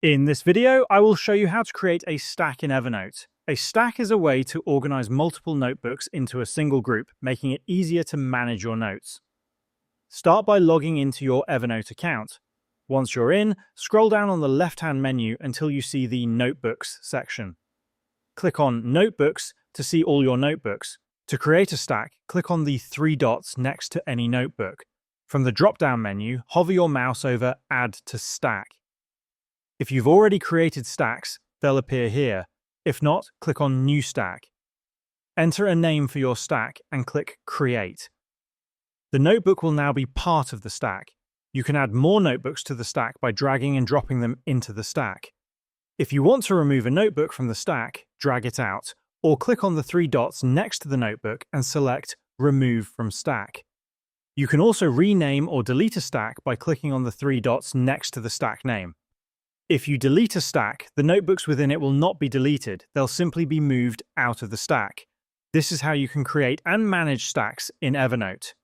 In this video, I will show you how to create a stack in Evernote. A stack is a way to organize multiple notebooks into a single group, making it easier to manage your notes. Start by logging into your Evernote account. Once you're in, scroll down on the left-hand menu until you see the Notebooks section. Click on Notebooks to see all your notebooks. To create a stack, click on the three dots next to any notebook. From the drop-down menu, hover your mouse over Add to Stack. If you've already created stacks, they'll appear here. If not, click on New Stack. Enter a name for your stack and click Create. The notebook will now be part of the stack. You can add more notebooks to the stack by dragging and dropping them into the stack. If you want to remove a notebook from the stack, drag it out, or click on the three dots next to the notebook and select Remove from Stack. You can also rename or delete a stack by clicking on the three dots next to the stack name. If you delete a stack, the notebooks within it will not be deleted, they'll simply be moved out of the stack. This is how you can create and manage stacks in Evernote.